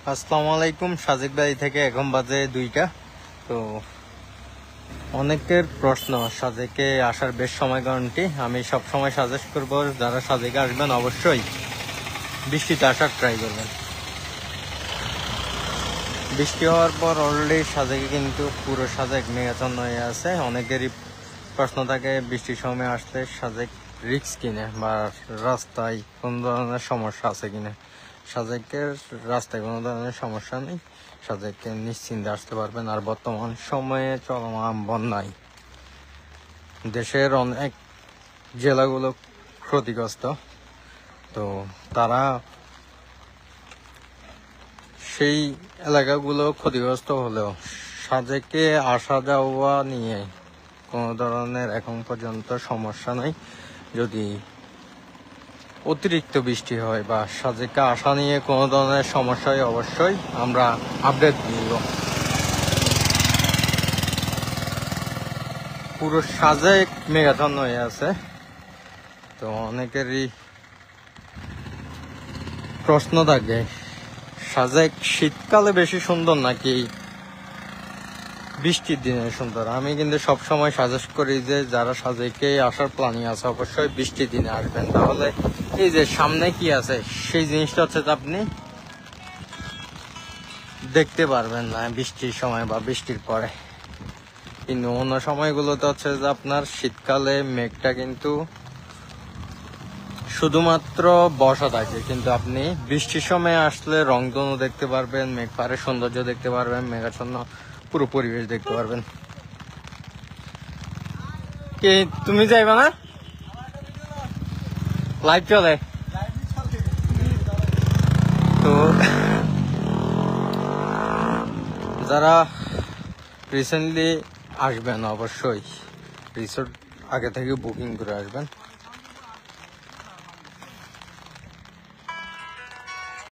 আসসালামু আলাইকুম। সাজেক বাড়ি থেকে এখন বাজে 2টা। তো অনেকের প্রশ্ন সাজেকে আসার বেশ সময় কারণটি আমি সব সময় সাজেস্ট করব, যারা সাজেকে আসবেন অবশ্যই বৃষ্টিতে আসার ট্রাই করবেন। বৃষ্টি হওয়ার পর অলরেডি সাজেকে কিন্তু পুরো সাজেক মেঘাচ্ছন্ন হয়ে আছে। অনেকেরই প্রশ্ন থাকে বৃষ্টির সময় আসতে সাজেক রিস্ক কিনে বা রাস্তায় কোন ধরনের সমস্যা আছে কিনা। সাজেকের রাস্তায় কোনো ধরনের সমস্যা নেই, সাজেকে নিশ্চিন্তে আসতে পারবেন। আর বর্তমান সময়ে চলমান বন্যায় দেশের অনেক জেলাগুলো ক্ষতিগ্রস্ত। তো তারা সেই এলাকাগুলো ক্ষতিগ্রস্ত হলেও সাজেকে আসা যাওয়া নিয়ে কোনো ধরনের এখন পর্যন্ত সমস্যা নেই। যদি অতিরিক্ত বৃষ্টি হয় বা সাজেকে আসা নিয়ে কোনো ধরনের সমস্যা হয় অবশ্যই আমরা আপডেট দিব। পুরো সাজেক মেঘাচ্ছন্ন হয়ে আছে। তো অনেকেরই প্রশ্ন থাকে সাজেক শীতকালে বেশি সুন্দর নাকি বৃষ্টির দিনে সুন্দর। আমি কিন্তু সবসময় সাজেস্ট করি যে যারা সাজেকে আসার প্ল্যানিং আছে অবশ্যই বৃষ্টির দিনে আসবেন। তাহলে এই যে সামনে কি আছে সেই জিনিসটা হচ্ছে যে আপনি দেখতে পারবেন না বৃষ্টির সময় বা বৃষ্টির পরে। কিন্তু অন্য সময়গুলোতে হচ্ছে যে আপনার শীতকালে মেঘটা কিন্তু শুধুমাত্র বসা থাকে, কিন্তু আপনি বৃষ্টির সময় আসলে রংধনু দেখতে পারবেন, মেঘ পাড়ের সৌন্দর্য দেখতে পারবেন, মেঘাচ্ছন্ন পুরো পরিবেশ দেখতে পারবেন। কি তুমি যাইবা না? লাইভ চলে তো যারা রিসেন্টলি আসবেন অবশ্যই রিসোর্ট আগে থেকে বুকিং করে আসবেন।